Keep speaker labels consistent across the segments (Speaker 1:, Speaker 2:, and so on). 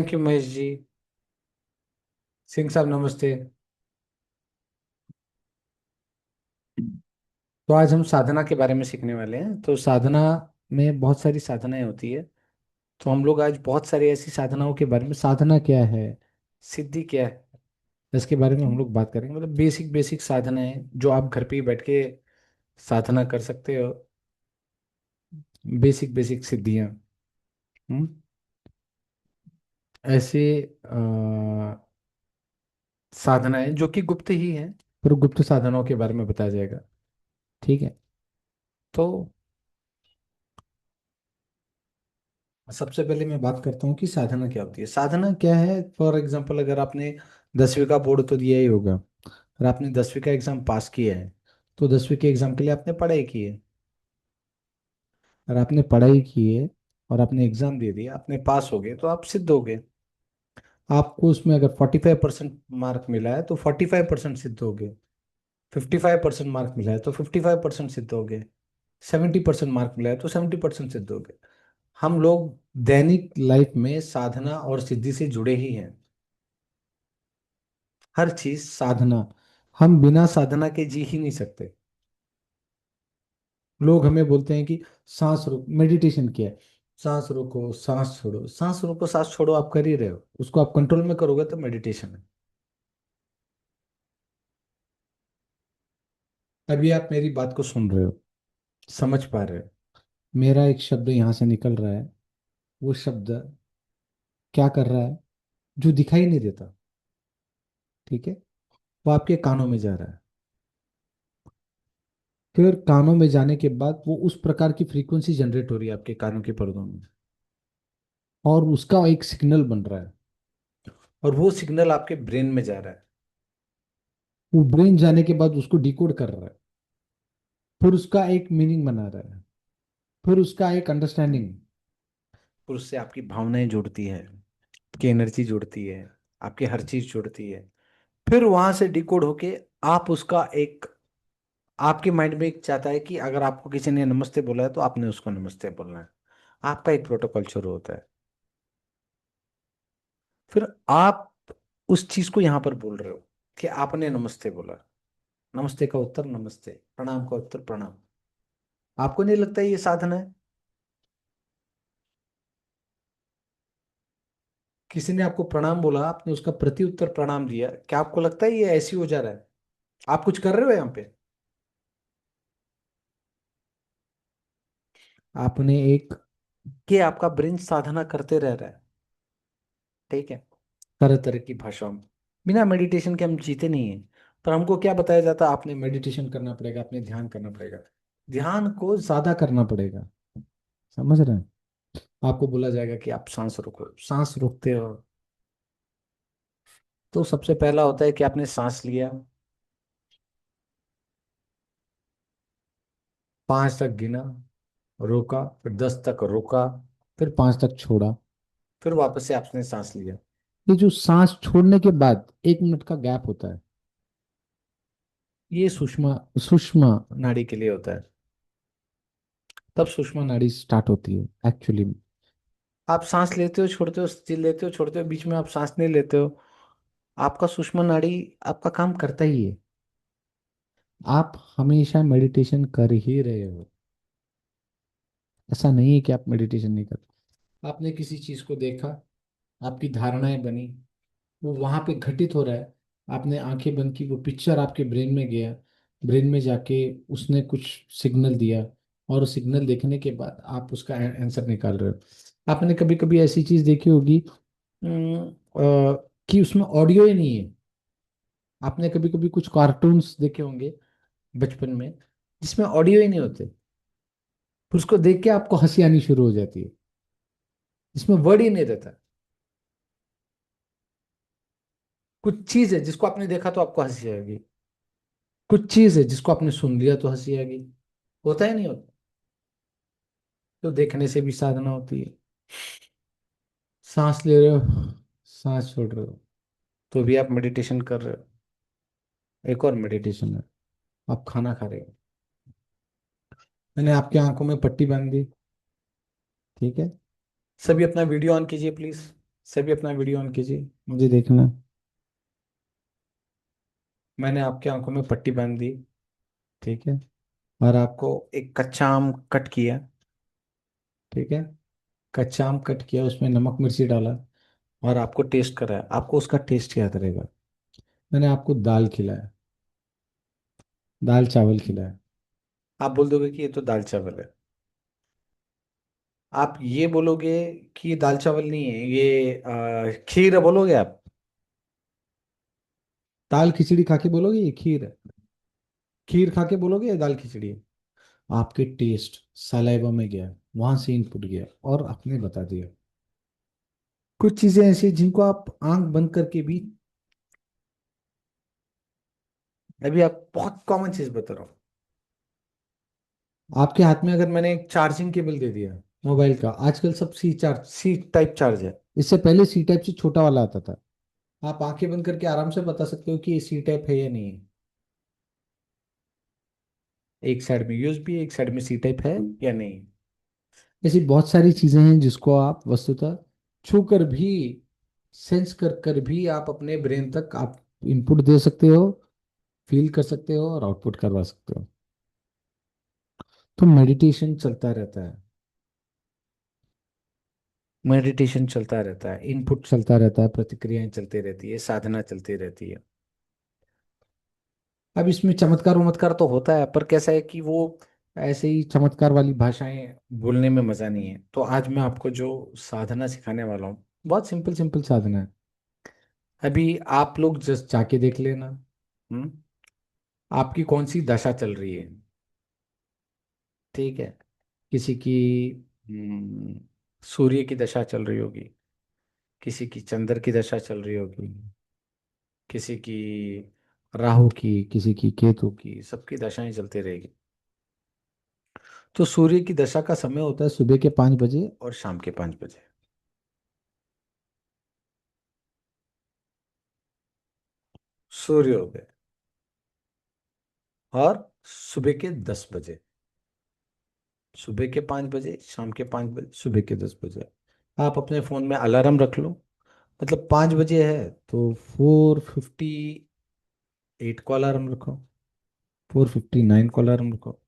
Speaker 1: Thank you Mahesh ji. Singh साहब नमस्ते। तो आज हम साधना के बारे में सीखने वाले हैं। तो साधना में बहुत सारी साधनाएं होती है। तो हम लोग आज बहुत सारी ऐसी साधनाओं के बारे में, साधना क्या है, सिद्धि क्या है, इसके बारे में हम लोग बात करेंगे। मतलब बेसिक बेसिक साधनाएं जो आप घर पे ही बैठ के साधना कर सकते हो। बेसिक बेसिक सिद्धियां। हम्म, ऐसे साधनाएं जो कि गुप्त ही हैं, पर गुप्त साधनाओं के बारे में बताया जाएगा। ठीक है। तो सबसे पहले मैं बात करता हूँ कि साधना क्या होती है। साधना क्या है? फॉर एग्जाम्पल, अगर आपने 10वीं का बोर्ड तो दिया ही होगा, और आपने 10वीं का एग्जाम पास किया है, तो 10वीं के एग्जाम के लिए आपने पढ़ाई की है। और आपने पढ़ाई की है और आपने एग्जाम दे दिया, आपने पास हो गए, तो आप सिद्ध हो गए। आपको उसमें अगर 45% मार्क मिला है तो 45% सिद्ध हो गए। 55% मार्क मिला है तो 55% सिद्ध हो गए। 70% मार्क मिला है तो 70% सिद्ध हो गए। हम लोग दैनिक लाइफ में साधना और सिद्धि से जुड़े ही हैं। हर चीज साधना। हम बिना साधना के जी ही नहीं सकते। लोग हमें बोलते हैं कि सांस रोक, मेडिटेशन किया है। सांस रोको, सांस छोड़ो, सांस रोको, सांस छोड़ो, आप कर ही रहे हो। उसको आप कंट्रोल में करोगे तो मेडिटेशन है। अभी आप मेरी बात को सुन रहे हो, समझ पा रहे हो। मेरा एक शब्द यहाँ से निकल रहा है। वो शब्द क्या कर रहा है? जो दिखाई नहीं देता, ठीक है, वो आपके कानों में जा रहा है। फिर कानों में जाने के बाद वो उस प्रकार की फ्रीक्वेंसी जनरेट हो रही है आपके कानों के पर्दों में, और उसका एक सिग्नल बन रहा है। और वो सिग्नल आपके ब्रेन में जा रहा है। वो ब्रेन जाने के बाद उसको डिकोड कर रहा है। फिर उसका एक मीनिंग बना रहा है। फिर उसका एक अंडरस्टैंडिंग। फिर उससे आपकी भावनाएं जुड़ती है, आपकी एनर्जी जुड़ती है, आपकी हर चीज जुड़ती है। फिर वहां से डिकोड होके आप उसका एक, आपके माइंड में एक चाहता है कि अगर आपको किसी ने नमस्ते बोला है तो आपने उसको नमस्ते बोलना है। आपका एक प्रोटोकॉल शुरू होता है। फिर आप उस चीज को यहां पर बोल रहे हो कि आपने नमस्ते बोला। नमस्ते का उत्तर नमस्ते, प्रणाम का उत्तर प्रणाम। आपको नहीं लगता ये साधना है? किसी ने आपको प्रणाम बोला, आपने उसका प्रति उत्तर प्रणाम दिया, क्या आपको लगता है ये ऐसे ही हो जा रहा है? आप कुछ कर रहे हो यहाँ पे? आपने एक, कि आपका ब्रेन साधना करते रह रहा है। ठीक है। तरह तरह की भाषाओं में। बिना मेडिटेशन के हम जीते नहीं हैं। पर हमको क्या बताया जाता है? आपने मेडिटेशन करना पड़ेगा, आपने ध्यान करना पड़ेगा। ध्यान को ज्यादा करना पड़ेगा। समझ रहे हैं? आपको बोला जाएगा कि आप सांस रोको, सांस रोकते हो। तो सबसे पहला होता है कि आपने सांस लिया, 5 तक गिना, रोका, फिर 10 तक रोका, फिर 5 तक छोड़ा, फिर वापस से आपने सांस लिया। ये जो सांस छोड़ने के बाद 1 मिनट का गैप होता है, ये सुषमा सुषमा नाड़ी के लिए होता है। तब सुषमा नाड़ी स्टार्ट होती है एक्चुअली। आप सांस लेते हो, छोड़ते हो, लेते हो, छोड़ते हो, बीच में आप सांस नहीं लेते हो। आपका सुषमा नाड़ी आपका काम करता ही है। आप हमेशा मेडिटेशन कर ही रहे हो। ऐसा नहीं है कि आप मेडिटेशन नहीं करते। आपने किसी चीज को देखा, आपकी धारणाएं बनी, वो वहां पे घटित हो रहा है। आपने आंखें बंद की, वो पिक्चर आपके ब्रेन में गया। ब्रेन में जाके उसने कुछ सिग्नल दिया, और सिग्नल देखने के बाद आप उसका आंसर निकाल रहे हो। आपने कभी कभी ऐसी चीज देखी होगी, कि उसमें ऑडियो ही नहीं है। आपने कभी कभी कुछ कार्टून्स देखे होंगे बचपन में, जिसमें ऑडियो ही नहीं होते। फिर उसको देख के आपको हंसी आनी शुरू हो जाती है, जिसमें वर्ड ही नहीं रहता। कुछ चीज है जिसको आपने देखा तो आपको हंसी आएगी। कुछ चीज है जिसको आपने सुन लिया तो हंसी आएगी। होता है नहीं होता? तो देखने से भी साधना होती है। सांस ले रहे हो, सांस छोड़ रहे हो, तो भी आप मेडिटेशन कर रहे हो। एक और मेडिटेशन है, आप खाना खा रहे हो। मैंने आपकी आंखों में पट्टी बांध दी। ठीक है। सभी अपना वीडियो ऑन कीजिए प्लीज। सभी अपना वीडियो ऑन कीजिए, मुझे देखना है। मैंने आपके आंखों में पट्टी बांध दी, ठीक है, और आपको एक कच्चा आम कट किया, ठीक है, कच्चा आम कट किया, उसमें नमक मिर्ची डाला और आपको टेस्ट कराया, आपको उसका टेस्ट याद रहेगा। मैंने आपको दाल खिलाया, दाल चावल खिलाया, आप बोल दोगे कि ये तो दाल चावल है। आप ये बोलोगे कि ये दाल चावल नहीं है, ये खीर है बोलोगे आप। दाल खिचड़ी खा के बोलोगे ये खीर है, खीर खा के बोलोगे ये दाल खिचड़ी है। आपके टेस्ट सलाइवा में गया, वहां से इनपुट गया और आपने बता दिया। कुछ चीजें ऐसी हैं जिनको आप आंख बंद करके भी, अभी आप बहुत कॉमन चीज बता रहा हूँ, आपके हाथ में अगर मैंने एक चार्जिंग केबल दे दिया मोबाइल का, आजकल सब सी टाइप चार्ज है, इससे पहले सी टाइप से छोटा वाला आता था। आप आंखें बंद करके आराम से बता सकते हो कि ये सी टाइप है या नहीं है। एक साइड में यूएसबी, एक साइड में सी टाइप है या नहीं। ऐसी बहुत सारी चीजें हैं जिसको आप वस्तुतः छू कर भी, सेंस कर कर भी आप अपने ब्रेन तक आप इनपुट दे सकते हो, फील कर सकते हो और आउटपुट करवा सकते हो। तो मेडिटेशन चलता रहता है, मेडिटेशन चलता रहता है, इनपुट चलता रहता है, प्रतिक्रियाएं चलती रहती है, साधना चलती रहती है। अब इसमें चमत्कार उमत्कार तो होता है, पर कैसा है कि वो ऐसे ही चमत्कार वाली भाषाएं बोलने में मजा नहीं है। तो आज मैं आपको जो साधना सिखाने वाला हूँ, बहुत सिंपल सिंपल साधना है। अभी आप लोग जस्ट जाके देख लेना, हम्म, आपकी कौन सी दशा चल रही है, ठीक है। किसी की सूर्य की दशा चल रही होगी, किसी की चंद्र की दशा चल रही होगी, किसी की राहु की, किसी की केतु की, सबकी दशाएं चलती रहेगी। तो सूर्य की दशा का समय होता है सुबह के 5 बजे और शाम के 5 बजे। सूर्योदय और सुबह के 10 बजे, सुबह के 5 बजे, शाम के 5 बजे, सुबह के 10 बजे। आप अपने फोन में अलार्म रख लो, मतलब 5 बजे है तो 4:58 को अलार्म रखो, 4:59 को अलार्म रखो।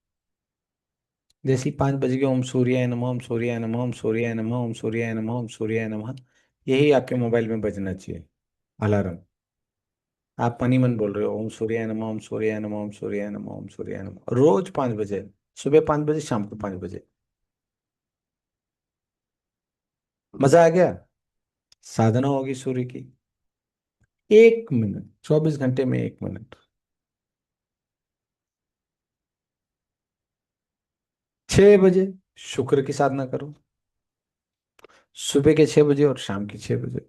Speaker 1: जैसे ही 5 बज गए, ओम सूर्याय नमः, ओम सूर्याय नमः, ओम सूर्याय नमः, ओम सूर्याय नमः, ओम सूर्याय नमः, यही आपके मोबाइल में बजना चाहिए अलार्म। आप मन ही मन बोल रहे हो ओम सूर्याय नमः, ओम सूर्याय नमः, ओम सूर्याय नमः, ओम सूर्याय नमः, रोज 5 बजे, सुबह 5 बजे, शाम को 5 बजे। मजा आ गया। साधना होगी सूर्य की, 1 मिनट, 24 घंटे में 1 मिनट। 6 बजे शुक्र की साधना करो, सुबह के 6 बजे और शाम के 6 बजे,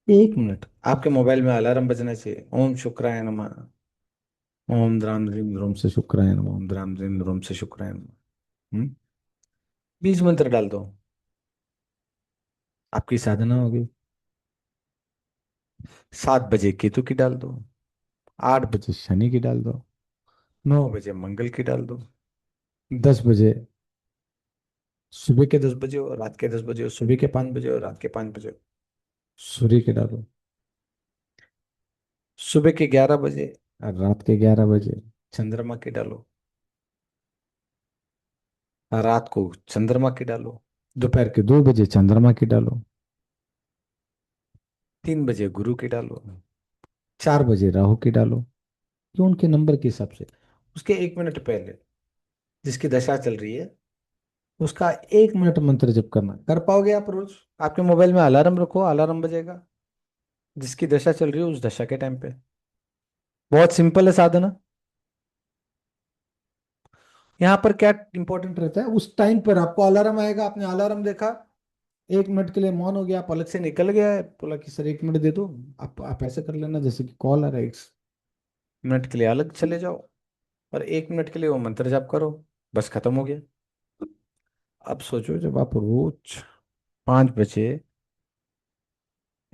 Speaker 1: 1 मिनट। आपके मोबाइल में अलार्म बजना चाहिए, ओम शुक्राय नमः, ओम द्राम द्रीम द्रोम से शुक्राय नमः, ओम द्राम द्रीम द्रोम से शुक्राय नमः। 20 मंत्र डाल दो, आपकी साधना होगी। 7 बजे केतु की डाल दो, 8 बजे शनि की डाल दो, 9 बजे मंगल की डाल दो, 10 बजे, सुबह के 10 बजे और रात के 10 बजे, और सुबह के 5 बजे और रात के 5 बजे सूर्य के डालो, सुबह के 11 बजे और रात के 11 बजे चंद्रमा की डालो, और रात को चंद्रमा की डालो, दोपहर के 2 बजे चंद्रमा की डालो, 3 बजे गुरु की डालो, 4 बजे राहु की डालो। ये उनके नंबर के हिसाब से। उसके 1 मिनट पहले जिसकी दशा चल रही है, उसका 1 मिनट मंत्र जप करना। कर पाओगे आप रोज? आपके मोबाइल में अलार्म रखो, अलार्म बजेगा जिसकी दशा चल रही है उस दशा के टाइम पे। बहुत सिंपल है साधना। यहाँ पर क्या इंपॉर्टेंट रहता है, उस टाइम पर आपको अलार्म आएगा, आपने अलार्म देखा, 1 मिनट के लिए मौन हो गया, पलक से निकल गया है, बोला कि सर 1 मिनट दे दो। आप ऐसे कर लेना जैसे कि कॉल आ रहा है, 1 मिनट के लिए अलग चले जाओ और 1 मिनट के लिए वो मंत्र जाप करो, बस खत्म हो गया। अब सोचो, जब आप रोज 5 बजे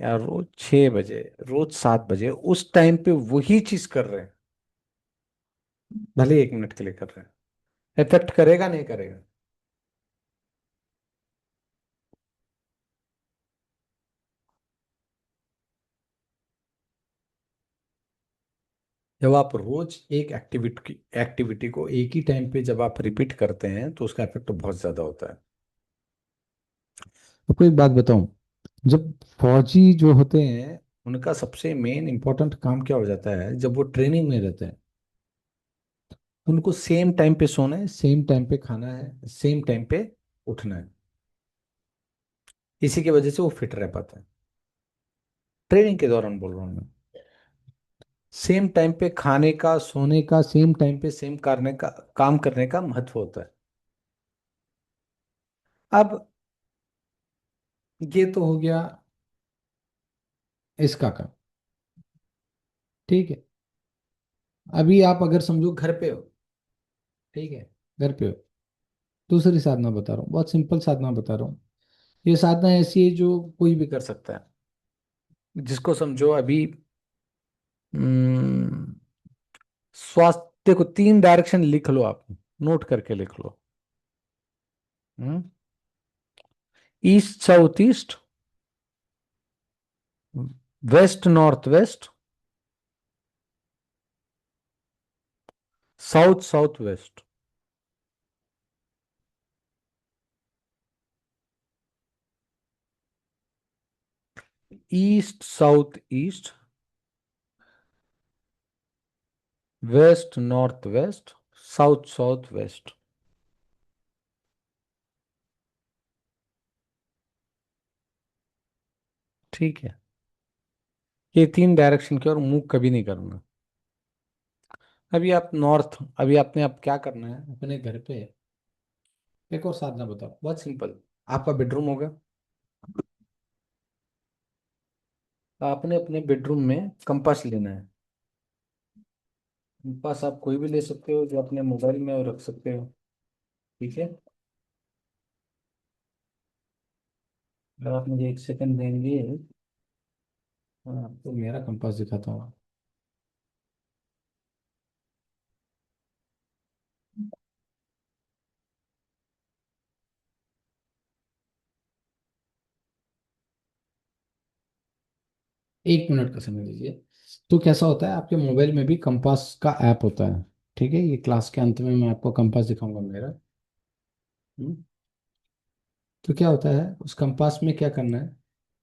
Speaker 1: या रोज 6 बजे, रोज 7 बजे उस टाइम पे वही चीज कर रहे हैं, भले 1 मिनट के लिए कर रहे हैं, इफेक्ट करेगा नहीं करेगा? जब आप रोज एक एक्टिविटी को एक ही टाइम पे जब आप रिपीट करते हैं तो उसका इफेक्ट बहुत ज्यादा होता है। आपको एक बात बताऊं, जब फौजी जो होते हैं उनका सबसे मेन इंपॉर्टेंट काम क्या हो जाता है, जब वो ट्रेनिंग में रहते हैं उनको सेम टाइम पे सोना है, सेम टाइम पे खाना है, सेम टाइम पे उठना है। इसी की वजह से वो फिट रह पाते हैं। ट्रेनिंग के दौरान बोल रहा हूँ मैं। सेम टाइम पे खाने का, सोने का, सेम टाइम पे सेम करने का, काम करने का महत्व होता है। अब ये तो हो गया इसका काम। ठीक है। अभी आप अगर समझो घर पे हो, ठीक है, घर पे हो, दूसरी साधना बता रहा हूँ, बहुत सिंपल साधना बता रहा हूँ। ये साधना ऐसी है जो कोई भी कर सकता है। जिसको समझो अभी हम्म, स्वास्थ्य को 3 डायरेक्शन लिख लो, आप नोट करके लिख लो। East south east, west north west, south south west. East south east, west north west, south south west. ठीक है। ये 3 डायरेक्शन की और मूव कभी नहीं करना। अभी आप नॉर्थ, अभी आपने अब क्या करना है अपने घर पे, एक और साधना बताओ, बहुत सिंपल। आपका बेडरूम होगा, आपने अपने बेडरूम में कंपास लेना है। कंपास आप कोई भी ले सकते हो जो अपने मोबाइल में रख सकते हो। ठीक है। अगर आप मुझे 1 सेकंड देंगे, मैं आपको मेरा कंपास दिखाता हूँ। एक मिनट का समय दीजिए। तो कैसा होता है, आपके मोबाइल में भी कंपास का ऐप होता है। ठीक है, ये क्लास के अंत में मैं आपको कंपास दिखाऊंगा मेरा। हम्म। तो क्या होता है उस कंपास में, क्या करना है,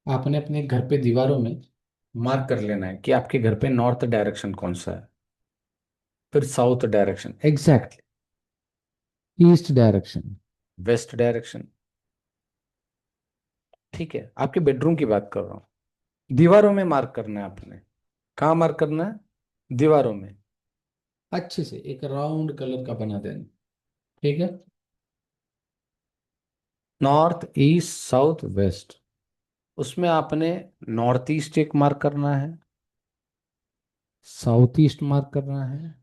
Speaker 1: आपने अपने घर पे दीवारों में मार्क कर लेना है कि आपके घर पे नॉर्थ डायरेक्शन कौन सा है, फिर south direction exactly, east direction, west direction. ठीक है, आपके बेडरूम की बात कर रहा हूँ। दीवारों में मार्क करना है आपने। कहाँ मार्क करना है, दीवारों में। अच्छे से एक राउंड कलर का बना देना। ठीक है। नॉर्थ ईस्ट साउथ वेस्ट, उसमें आपने नॉर्थ ईस्ट एक मार्क करना है, साउथ ईस्ट मार्क करना है।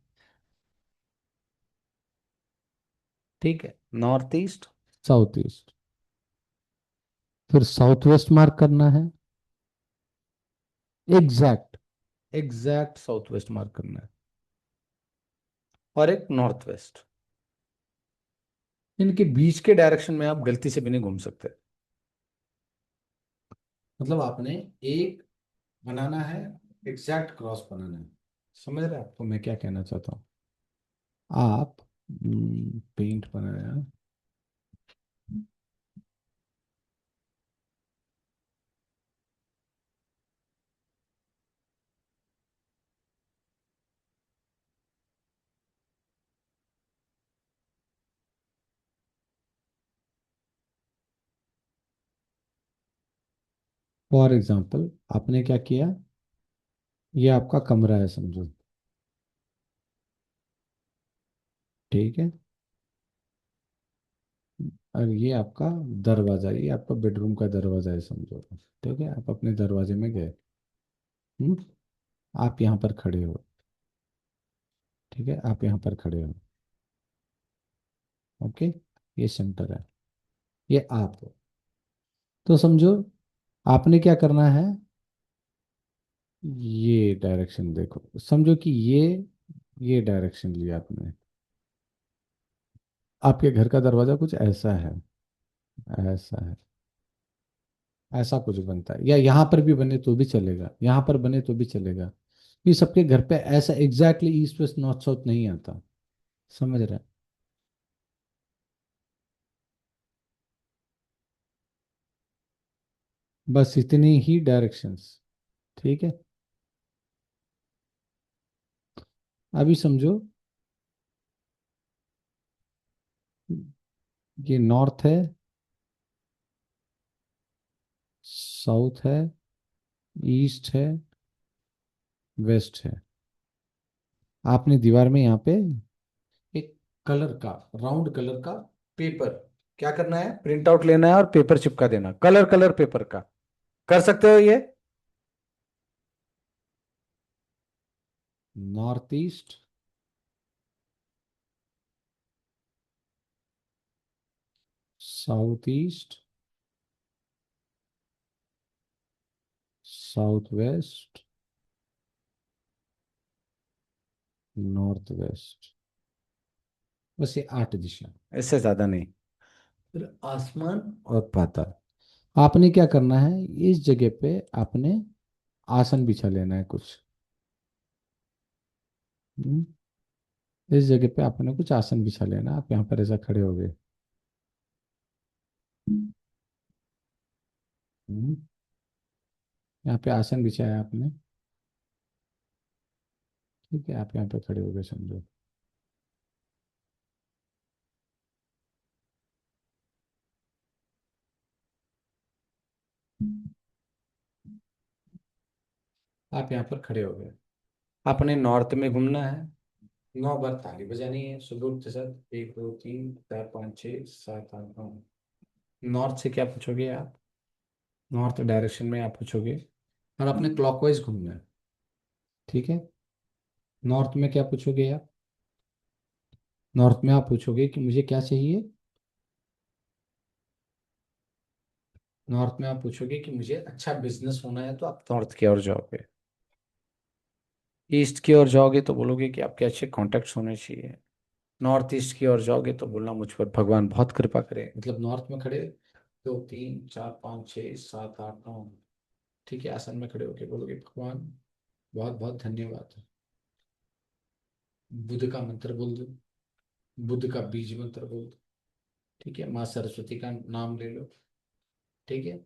Speaker 1: ठीक है, नॉर्थ ईस्ट, साउथ ईस्ट, फिर साउथ वेस्ट मार्क करना है। Exact, exact south west mark करना है। और एक नॉर्थ वेस्ट। इनके बीच के डायरेक्शन में आप गलती से भी नहीं घूम सकते। मतलब आपने एक बनाना है, एग्जैक्ट क्रॉस बनाना है। समझ रहे हैं आपको मैं क्या कहना चाहता हूँ। आप पेंट बनाया, फॉर एग्जाम्पल आपने क्या किया, ये आपका कमरा है समझो। ठीक है। और ये आपका दरवाजा, ये आपका बेडरूम का दरवाजा है समझो। ठीक है, आप अपने दरवाजे में गए। हम्म, आप यहाँ पर खड़े हो। ठीक है, आप यहाँ पर खड़े हो। ओके, ये सेंटर है, ये आप हो। तो समझो आपने क्या करना है, ये डायरेक्शन देखो, समझो कि ये डायरेक्शन लिया आपने। आपके घर का दरवाजा कुछ ऐसा है, ऐसा है, ऐसा कुछ बनता है, या यहाँ पर भी बने तो भी चलेगा, यहाँ पर बने तो भी चलेगा। ये सबके घर पे ऐसा exactly east west north south नहीं आता, समझ रहे हैं? बस इतनी ही डायरेक्शंस। ठीक है, अभी समझो, ये नॉर्थ है, साउथ है, ईस्ट है, वेस्ट है। आपने दीवार में यहाँ पे एक कलर का, राउंड कलर का पेपर, क्या करना है, प्रिंट आउट लेना है और पेपर चिपका देना, कलर कलर पेपर का। कर सकते हो ये? North east, south east, south west, north waste. बस ये 8 दिशा, इससे ज्यादा नहीं। फिर आसमान और पाताल। आपने क्या करना है, इस जगह पे आपने आसन बिछा लेना है कुछ। हम्म, इस जगह पे आपने कुछ आसन बिछा लेना, आप यहाँ पर ऐसा खड़े हो गए। हम्म, यहाँ पे आसन बिछाया आपने। ठीक है, आप यहाँ पे खड़े हो गए समझो। आप यहाँ पर खड़े हो गए, आपने नॉर्थ में घूमना है। 9 बार ताली बजानी है सुबह उठते साथ, 1 2 3 4 5 6 7 8 9। नॉर्थ से क्या पूछोगे आप, नॉर्थ डायरेक्शन में आप पूछोगे, और आपने क्लॉकवाइज घूमना है। ठीक है, नॉर्थ में क्या पूछोगे आप, नॉर्थ में आप पूछोगे कि मुझे क्या चाहिए, नॉर्थ में आप पूछोगे कि मुझे अच्छा बिजनेस होना है, तो आप नॉर्थ की ओर जाओगे। ईस्ट की ओर जाओगे तो बोलोगे कि आपके अच्छे कॉन्टैक्ट्स होने चाहिए। नॉर्थ ईस्ट की ओर जाओगे तो बोलना मुझ पर भगवान बहुत कृपा करे, मतलब नॉर्थ में खड़े, 2 3 4 5 6 7 8 9। ठीक है, आसन में खड़े होके बोलोगे भगवान बहुत बहुत धन्यवाद। बुद्ध का मंत्र बोल दो, बुद्ध का बीज मंत्र बोल दो। ठीक है, माँ सरस्वती का नाम ले लो। ठीक है,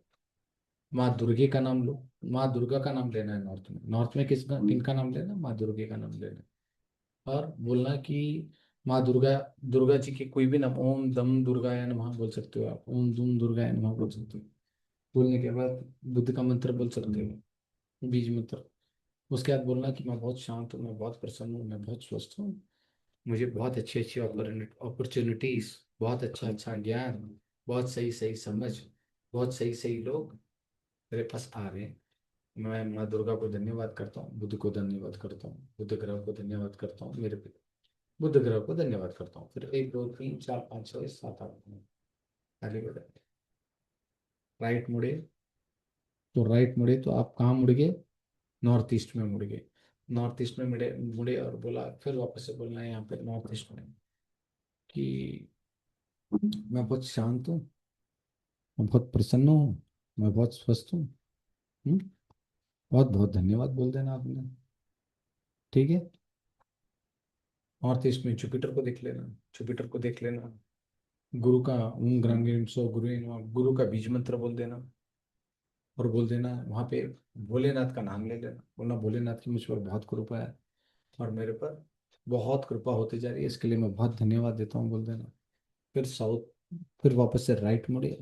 Speaker 1: माँ दुर्गे का नाम लो। माँ दुर्गा का नाम लेना है नॉर्थ में, नॉर्थ में किनका नाम लेना, माँ दुर्गे का नाम लेना है। और बोलना कि माँ दुर्गा, दुर्गा जी के कोई भी नाम, ओम दम दुर्गाय नमः बोल सकते हो आप, ओम दुम दुर्गाय नमः बोल सकते हो। बोलने के बाद बुद्ध का मंत्र बोल सकते हो, बीज मंत्र। उसके बाद बोलना कि मैं बहुत शांत हूँ, मैं बहुत प्रसन्न हूँ, मैं बहुत स्वस्थ हूँ, मुझे बहुत अच्छी अच्छी अपॉर्चुनिटीज, बहुत अच्छा अच्छा ज्ञान, बहुत सही सही समझ, बहुत सही सही लोग मेरे पास आ रहे हैं। मैं माँ दुर्गा को धन्यवाद करता हूँ, बुद्ध को धन्यवाद करता हूँ, बुद्ध ग्रह को धन्यवाद करता हूँ, मेरे पिता बुद्ध ग्रह को धन्यवाद करता हूँ। फिर 1 2 3 4 5 6 7 8 9 आगे बढ़े, राइट मुड़े। तो राइट मुड़े तो आप कहाँ मुड़ गए, नॉर्थ ईस्ट में मुड़ गए। नॉर्थ ईस्ट में मुड़े मुड़े और बोला, फिर वापस से बोलना है यहाँ पे नॉर्थ ईस्ट में कि मैं बहुत शांत हूँ, मैं बहुत प्रसन्न हूँ, मैं बहुत स्वस्थ हूँ। हम्म, बहुत बहुत धन्यवाद बोल देना आपने। ठीक है, नॉर्थ ईस्ट में जुपिटर को देख लेना, जुपिटर को देख लेना। गुरु का ओम ग्रांगीण सो गुरु नमः, गुरु का बीज मंत्र बोल देना। और बोल देना वहाँ पे, भोलेनाथ का नाम ले लेना, बोलना भोलेनाथ की मुझ पर बहुत कृपा है, और मेरे पर बहुत कृपा होती जा रही है, इसके लिए मैं बहुत धन्यवाद देता हूँ बोल देना। फिर साउथ, फिर वापस से राइट मुड़े,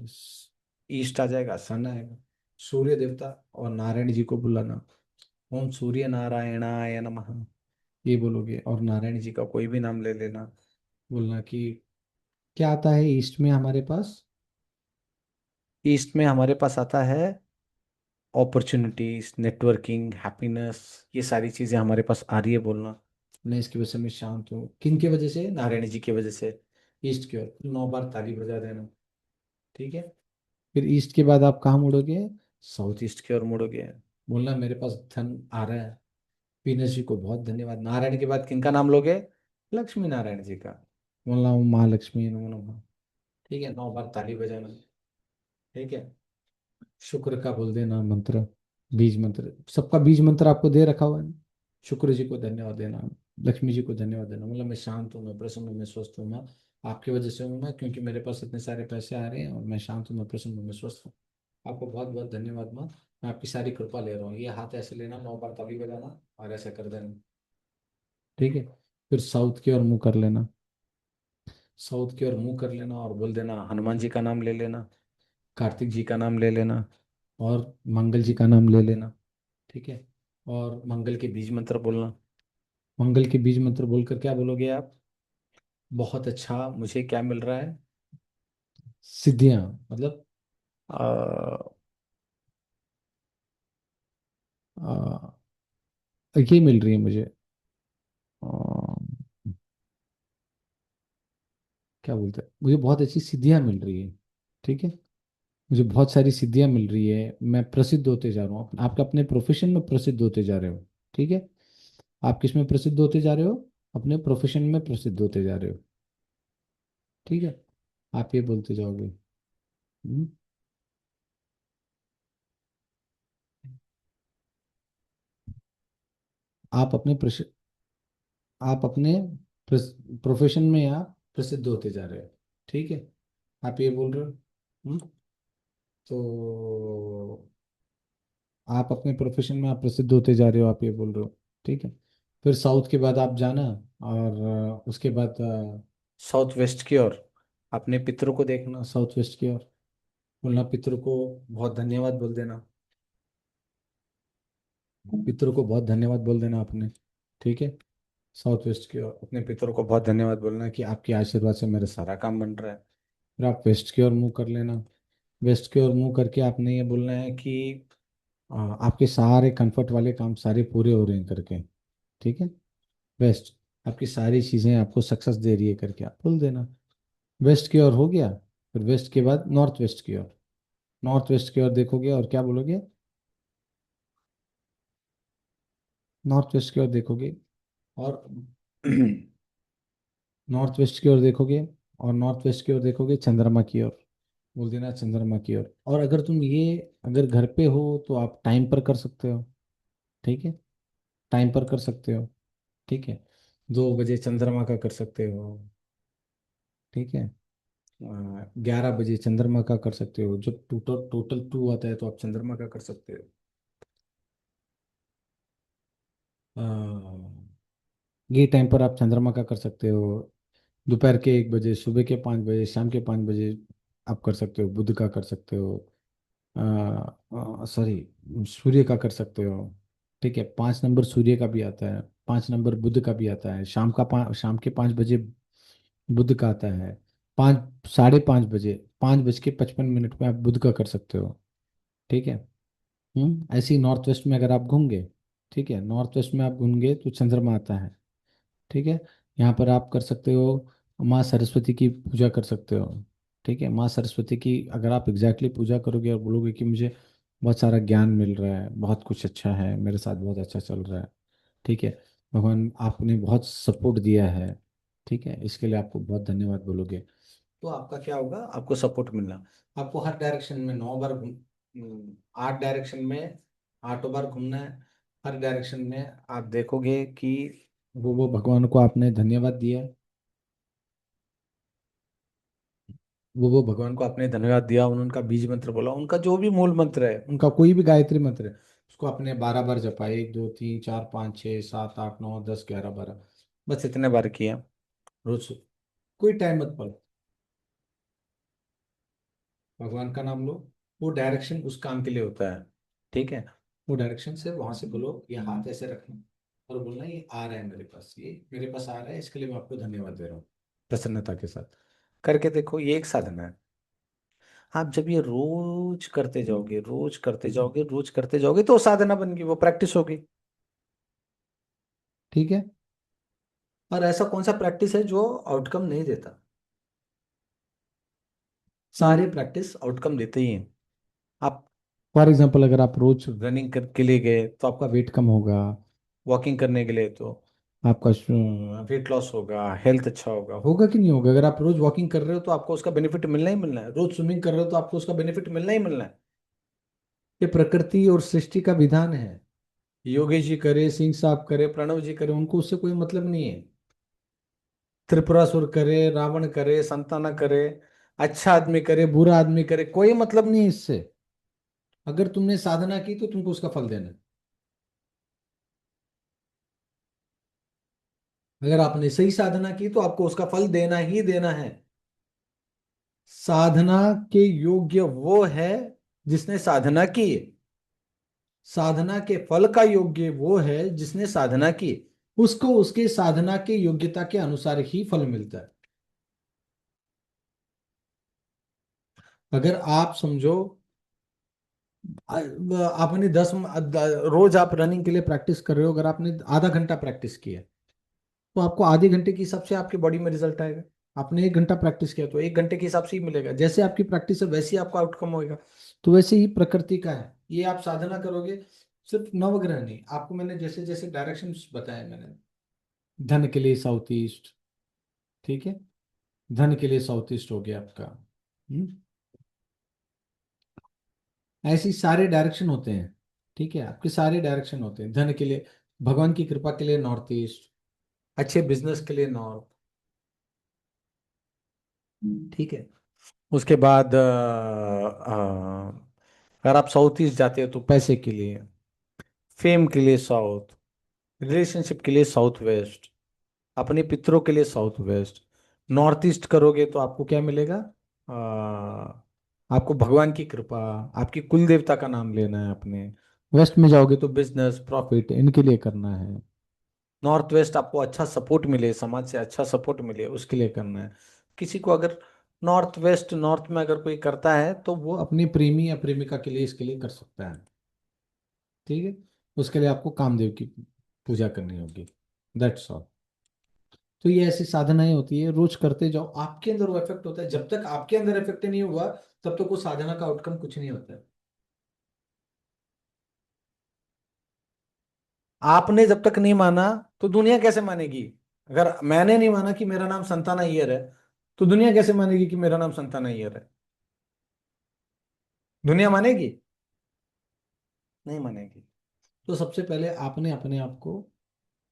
Speaker 1: ईस्ट आ जाएगा, सन आएगा, सूर्य देवता और नारायण जी को बुलाना। ओम सूर्य नारायणाय नमः, ये बोलोगे, और नारायण जी का कोई भी नाम ले लेना। बोलना कि क्या आता है ईस्ट में हमारे पास, ईस्ट में हमारे पास आता है अपॉर्चुनिटीज, नेटवर्किंग, हैप्पीनेस, ये सारी चीजें हमारे पास आ रही है बोलना। मैं इसकी वजह से मैं शांत हूँ, किन की वजह से, नारायण जी की वजह से। ईस्ट की ओर 9 बार ताली बजा देना। ठीक है, फिर ईस्ट के बाद आप कहाँ मुड़ोगे, साउथ ईस्ट की ओर मुड़ोगे। बोलना मेरे पास धन आ रहा है, पीनस जी को बहुत धन्यवाद। नारायण के बाद किनका नाम लोगे, लक्ष्मी नारायण जी का। बोलना ओम महालक्ष्मी नमो नमः। ठीक है, 9 बार ताली बजाना। ठीक है, शुक्र का बोल देना मंत्र, बीज मंत्र, सबका बीज मंत्र आपको दे रखा हुआ है ना? शुक्र जी को धन्यवाद देना, लक्ष्मी जी को धन्यवाद देना, मतलब मैं शांत हूँ, मैं प्रसन्न हूँ, मैं स्वस्थ हूँ, मैं आपकी वजह से हूँ, मैं क्योंकि मेरे पास इतने सारे पैसे आ रहे हैं और मैं शांत हूँ, मैं प्रसन्न हूँ, मैं स्वस्थ हूँ। आपको बहुत बहुत धन्यवाद माँ, मैं आपकी सारी कृपा ले रहा हूँ। ये हाथ ऐसे लेना, 9 बार ताली बजाना और ऐसे कर देना। ठीक है। फिर साउथ की ओर मुंह कर लेना, साउथ की ओर मुंह कर लेना और बोल देना, हनुमान जी का नाम ले लेना, कार्तिक जी का नाम ले लेना और मंगल जी का नाम ले लेना। ठीक है। और मंगल के बीज मंत्र बोलना। मंगल के बीज मंत्र बोलकर क्या बोलोगे आप? बहुत अच्छा, मुझे क्या मिल रहा है? सिद्धियां, मतलब आ, ये मिल रही है मुझे, आ, क्या बोलते हैं, मुझे बहुत अच्छी सिद्धियां मिल रही है। ठीक है। मुझे बहुत सारी सिद्धियां मिल रही है, मैं प्रसिद्ध होते जा रहा हूँ, आप अपने प्रोफेशन में प्रसिद्ध होते जा रहे हो। ठीक है। आप किस में प्रसिद्ध होते जा रहे हो? अपने प्रोफेशन में प्रसिद्ध होते जा रहे हो। ठीक है। आप ये बोलते जाओगे। हम्म? आप अपने आप अपने प्रोफेशन में यहाँ प्रसिद्ध होते जा रहे हो। ठीक है। आप ये बोल रहे हो। हम्म? तो आप अपने प्रोफेशन में आप प्रसिद्ध होते जा रहे हो, आप ये बोल रहे हो। ठीक है। फिर साउथ के बाद आप जाना और उसके बाद साउथ वेस्ट की ओर अपने पितरों को देखना, साउथ वेस्ट की ओर बोलना, पितरों को बहुत धन्यवाद बोल देना, पितरों को बहुत धन्यवाद बोल देना आपने। ठीक है। साउथ वेस्ट की ओर अपने पितरों को बहुत धन्यवाद बोलना कि आपके आशीर्वाद से मेरा सारा काम बन रहा है। फिर आप वेस्ट की ओर मुंह कर लेना, वेस्ट की ओर मुंह करके आपने ये बोलना है कि आपके सारे कंफर्ट वाले काम सारे पूरे हो रहे हैं करके। ठीक है। वेस्ट आपकी सारी चीज़ें आपको सक्सेस दे रही है करके आप बोल देना। वेस्ट की ओर हो गया। फिर वेस्ट के बाद नॉर्थ वेस्ट की ओर, नॉर्थ वेस्ट की ओर देखोगे और क्या बोलोगे? नॉर्थ वेस्ट की ओर देखोगे और नॉर्थ वेस्ट की ओर देखोगे और नॉर्थ वेस्ट की ओर देखोगे चंद्रमा की ओर, बोल देना चंद्रमा की ओर। और अगर तुम ये अगर घर पे हो तो आप टाइम पर कर सकते हो। ठीक है। टाइम पर कर सकते हो। ठीक है। 2 बजे चंद्रमा का कर सकते हो। ठीक है। 11 बजे चंद्रमा का कर सकते हो, जब टोटल टोटल 2 आता है तो आप चंद्रमा का कर सकते हो। अ, ये टाइम पर आप चंद्रमा का कर सकते हो। दोपहर के 1 बजे, सुबह के 5 बजे, शाम के 5 बजे आप कर सकते हो, बुध का कर सकते हो, सॉरी, सूर्य का कर सकते हो। ठीक है। 5 नंबर सूर्य का भी आता है, 5 नंबर बुध का भी आता है, शाम के 5 बजे बुध का आता है, 5, 5:30 बजे, 5:55 में आप बुध का कर सकते हो। ठीक है। ऐसे ही नॉर्थ वेस्ट में अगर आप घूमगे, ठीक है, नॉर्थ वेस्ट में आप घूमगे तो चंद्रमा आता है। ठीक है। यहाँ पर आप कर सकते हो, माँ सरस्वती की पूजा कर सकते हो। ठीक है। माँ सरस्वती की अगर आप एग्जैक्टली पूजा करोगे और बोलोगे कि मुझे बहुत सारा ज्ञान मिल रहा है, बहुत कुछ अच्छा है मेरे साथ, बहुत अच्छा चल रहा है। ठीक है। भगवान आपने बहुत सपोर्ट दिया है। ठीक है, इसके लिए आपको बहुत धन्यवाद बोलोगे तो आपका क्या होगा, आपको सपोर्ट मिलना। आपको हर डायरेक्शन में 9 बार 8 डायरेक्शन में 8 बार घूमना है। हर डायरेक्शन में आप देखोगे कि वो भगवान को आपने धन्यवाद दिया, वो भगवान को आपने धन्यवाद दिया, उनका बीज मंत्र बोला, उनका जो भी मूल मंत्र है, उनका कोई भी गायत्री मंत्र है, उसको आपने 12 बार जपा, 1 2 3 4 5 6 7 8 9 10 11 12, बस इतने बार किया रोज। कोई टाइम मत पर भगवान का नाम लो, वो डायरेक्शन उस काम के लिए होता है। ठीक है। वो डायरेक्शन से वहां से बोलो, ये हाथ ऐसे रखना और बोलना ये आ रहा है मेरे पास, ये मेरे पास आ रहा है, इसके लिए मैं आपको धन्यवाद दे रहा हूँ, प्रसन्नता के साथ करके देखो, ये एक साधना है। आप जब ये रोज करते जाओगे, रोज करते जाओगे, रोज करते जाओगे तो साधना बन गई, वो प्रैक्टिस होगी। ठीक है। और ऐसा कौन सा प्रैक्टिस है जो आउटकम नहीं देता? सारे प्रैक्टिस आउटकम देते ही हैं। आप फॉर एग्जाम्पल अगर आप रोज रनिंग कर के लिए गए तो आपका वेट कम होगा, वॉकिंग करने के लिए तो आपका वेट लॉस होगा, हेल्थ अच्छा होगा, होगा कि नहीं होगा? अगर आप रोज वॉकिंग कर रहे हो तो आपको उसका बेनिफिट मिलना ही मिलना है, रोज स्विमिंग कर रहे हो तो आपको उसका बेनिफिट मिलना ही मिलना है। ये प्रकृति और सृष्टि का विधान है। योगेश जी करे, सिंह साहब करे, प्रणव जी करे, उनको उससे कोई मतलब नहीं है। त्रिपुरासुर करे, रावण करे, संताना करे, अच्छा आदमी करे, बुरा आदमी करे, कोई मतलब नहीं है इससे। अगर तुमने साधना की तो तुमको उसका फल देना है। अगर आपने सही साधना की तो आपको उसका फल देना ही देना है। साधना के योग्य वो है जिसने साधना की। साधना के फल का योग्य वो है जिसने साधना की। उसको उसके साधना के योग्यता के अनुसार ही फल मिलता है। अगर आप समझो, आपने रोज आप रनिंग के लिए प्रैक्टिस कर रहे हो, अगर आपने आधा घंटा प्रैक्टिस किया तो आपको आधे घंटे के हिसाब से आपकी बॉडी में रिजल्ट आएगा। आपने 1 घंटा प्रैक्टिस किया तो 1 घंटे के हिसाब से ही मिलेगा। जैसे आपकी प्रैक्टिस है वैसे ही आपका आउटकम होएगा। तो वैसे ही प्रकृति का है, ये आप साधना करोगे। सिर्फ नवग्रह नहीं, आपको मैंने जैसे जैसे डायरेक्शंस बताए मैंने, धन के लिए साउथ ईस्ट, ठीक है, धन के लिए साउथ ईस्ट हो गया आपका। ऐसे ही सारे डायरेक्शन होते हैं, ठीक है, आपके सारे डायरेक्शन होते हैं। धन के लिए, भगवान की कृपा के लिए नॉर्थ ईस्ट, अच्छे बिजनेस के लिए नॉर्थ, ठीक है। उसके बाद अगर आप साउथ ईस्ट जाते हो तो पैसे के लिए, फेम के लिए साउथ, रिलेशनशिप के लिए साउथ वेस्ट, अपने पितरों के लिए साउथ वेस्ट। नॉर्थ ईस्ट करोगे तो आपको क्या मिलेगा? आपको भगवान की कृपा, आपकी कुल देवता का नाम लेना है अपने। वेस्ट में जाओगे तो बिजनेस प्रॉफिट इनके लिए करना है। नॉर्थ वेस्ट आपको अच्छा सपोर्ट मिले, समाज से अच्छा सपोर्ट मिले, उसके लिए करना है। किसी को अगर नॉर्थ वेस्ट नॉर्थ में अगर कोई करता है तो वो अपनी प्रेमी या प्रेमिका के लिए इसके लिए कर सकता है, ठीक है। उसके लिए आपको कामदेव की पूजा करनी होगी, दैट्स ऑल। तो ये ऐसी साधनाएं होती है, रोज करते जाओ, आपके अंदर वो इफेक्ट होता है। जब तक आपके अंदर इफेक्ट नहीं हुआ तब तक वो साधना का आउटकम कुछ नहीं होता है। आपने जब तक नहीं माना तो दुनिया कैसे मानेगी? अगर मैंने नहीं माना कि मेरा नाम संताना अय्यर है तो दुनिया कैसे मानेगी कि मेरा नाम संताना अय्यर है? दुनिया मानेगी? नहीं मानेगी। तो सबसे पहले आपने अपने आप को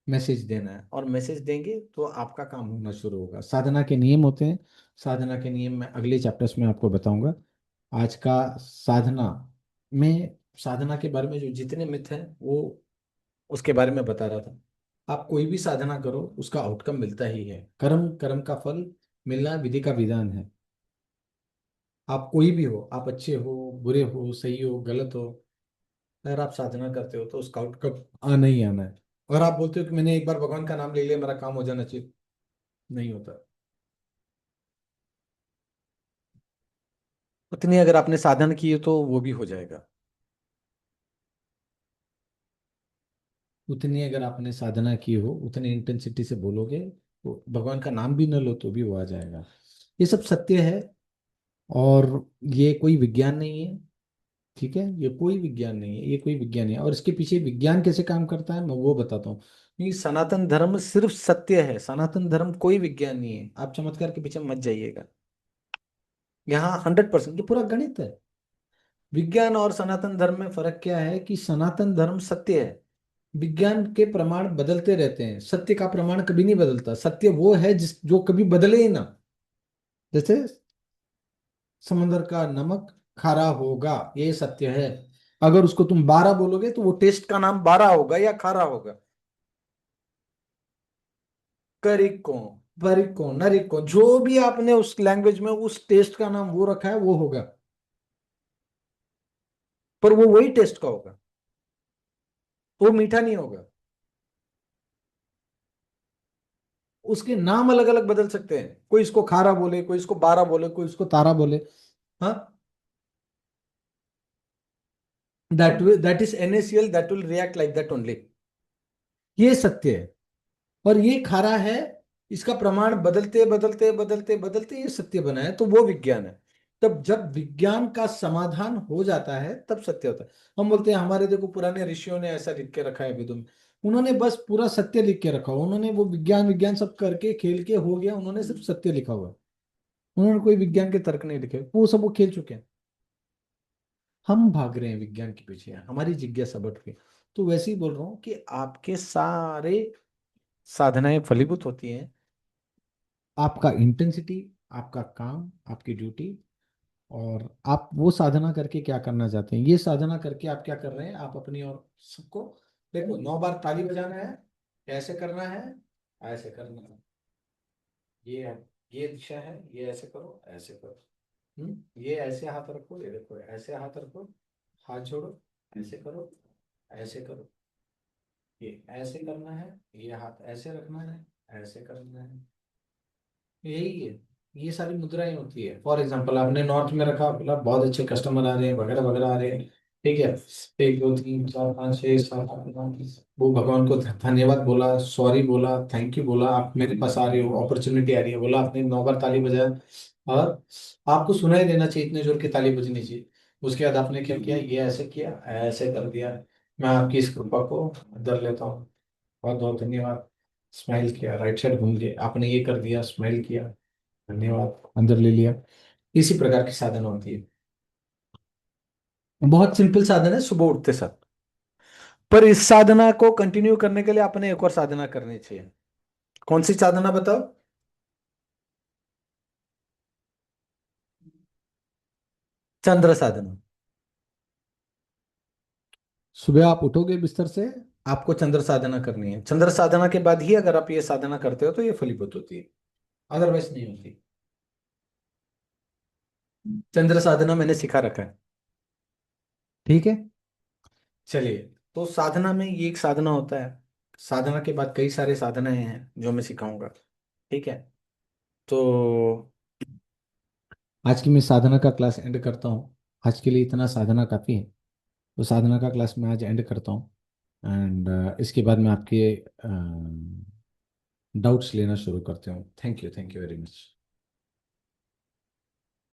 Speaker 1: मैसेज देना है, और मैसेज देंगे तो आपका काम होना शुरू होगा। साधना के नियम होते हैं, साधना के नियम मैं अगले चैप्टर्स में आपको बताऊंगा। आज का साधना में, साधना के बारे में जो जितने मिथ हैं वो उसके बारे में बता रहा था। आप कोई भी साधना करो उसका आउटकम मिलता ही है। कर्म, कर्म का फल मिलना विधि का विधान है। आप कोई भी हो, आप अच्छे हो, बुरे हो, सही हो, गलत हो, अगर आप साधना करते हो तो उसका आउटकम आना ही आना है। अगर आप बोलते हो कि मैंने एक बार भगवान का नाम ले लिया मेरा काम हो जाना चाहिए, नहीं होता। उतनी अगर आपने साधन की है तो वो भी हो जाएगा। उतनी अगर आपने साधना की हो, उतनी इंटेंसिटी से बोलोगे तो भगवान का नाम भी न लो तो भी वो आ जाएगा। ये सब सत्य है, और ये कोई विज्ञान नहीं है, ठीक है। ये कोई विज्ञान नहीं है, ये कोई विज्ञान नहीं है। और इसके पीछे विज्ञान कैसे काम करता है मैं वो बताता हूँ। ये सनातन धर्म सिर्फ सत्य है, सनातन धर्म कोई विज्ञान नहीं है। आप चमत्कार के पीछे मत जाइएगा। यहाँ 100% ये पूरा गणित है। विज्ञान और सनातन धर्म में फर्क क्या है कि सनातन धर्म सत्य है। विज्ञान के प्रमाण बदलते रहते हैं, सत्य का प्रमाण कभी नहीं बदलता। सत्य वो है जिस जो कभी बदले ही ना। जैसे समंदर का नमक खारा होगा, ये सत्य है। अगर उसको तुम 12 बोलोगे तो वो टेस्ट का नाम 12 होगा या खारा होगा। करिको, बरिको, नरिको, जो भी आपने उस लैंग्वेज में उस टेस्ट का नाम वो रखा है वो होगा, पर वो वही टेस्ट का होगा, वो मीठा नहीं होगा। उसके नाम अलग अलग बदल सकते हैं, कोई इसको खारा बोले, कोई इसको 12 बोले, कोई इसको तारा बोले। हाँ, that is NaCl, that will react like that only. ये सत्य है। और ये खारा है, इसका प्रमाण बदलते बदलते बदलते बदलते ये सत्य बना है, तो वो विज्ञान है। तब जब विज्ञान का समाधान हो जाता है तब सत्य होता है। हम बोलते हैं हमारे देखो पुराने ऋषियों ने ऐसा लिख के रखा है वेदों में। उन्होंने बस पूरा सत्य लिख के रखा हुआ, उन्होंने वो विज्ञान विज्ञान सब करके खेल के हो गया, उन्होंने सिर्फ सत्य लिखा हुआ है। उन्होंने कोई विज्ञान के तर्क नहीं लिखे, वो सब वो खेल चुके हैं। हम भाग रहे हैं विज्ञान के पीछे, हमारी जिज्ञासा बढ़ गई। तो वैसे ही बोल रहा हूँ कि आपके सारे साधनाएं फलीभूत होती हैं, आपका इंटेंसिटी, आपका काम, आपकी ड्यूटी, और आप वो साधना करके क्या करना चाहते हैं, ये साधना करके आप क्या कर रहे हैं, आप अपनी और सबको, देखो 9 बार ताली बजाना है, ऐसे करना है, ऐसे करना है, ये है, ये दिशा है, ये ऐसे करो, ऐसे करो। ये ऐसे हाथ रखो, ये देखो ऐसे हाथ रखो, हाथ जोड़ो, ऐसे करो, ऐसे करो, ये ऐसे करना है, ये हाथ ऐसे रखना है, ऐसे करना है, यही है। ये सारी मुद्राएं होती है। फॉर एग्जाम्पल आपने नॉर्थ में रखा, बोला बहुत अच्छे कस्टमर आ रहे हैं, वगैरह वगैरह आ रहे हैं, ठीक है, 1 2 3 4 5 6 7 8 9, वो भगवान को धन्यवाद बोला, सॉरी बोला, थैंक यू बोला, आप मेरे पास आ रहे हो, अपॉर्चुनिटी आ रही है, बोला, आपने 9 बार ताली बजाया, और आपको सुनाई देना चाहिए, इतने जोर की ताली बजनी चाहिए। उसके बाद आपने क्या किया, ये ऐसे किया, ऐसे कर दिया, मैं आपकी इस कृपा को अंदर लेता हूँ, बहुत बहुत धन्यवाद, स्माइल किया, राइट साइड घूम लिए, आपने ये कर दिया, स्माइल किया, धन्यवाद, अंदर ले लिया। इसी प्रकार की साधना होती है। बहुत सिंपल साधना है, सुबह उठते साथ। पर इस साधना को कंटिन्यू करने के लिए आपने एक और साधना करनी चाहिए। कौन सी साधना बताओ? चंद्र साधना। सुबह आप उठोगे बिस्तर से, आपको चंद्र साधना करनी है। चंद्र साधना के बाद ही अगर आप ये साधना करते हो तो ये फलीभूत होती है, अदरवाइज नहीं होती। चंद्र साधना मैंने सिखा रखा है, ठीक है। चलिए, तो साधना में ये एक साधना होता है, साधना के बाद कई सारे साधनाएं हैं जो मैं सिखाऊंगा, ठीक है। तो आज की मैं साधना का क्लास एंड करता हूँ। आज के लिए इतना साधना काफ़ी है, तो साधना का क्लास मैं आज एंड करता हूँ। एंड इसके बाद मैं आपके डाउट्स लेना शुरू करते हूँ। Thank you very much.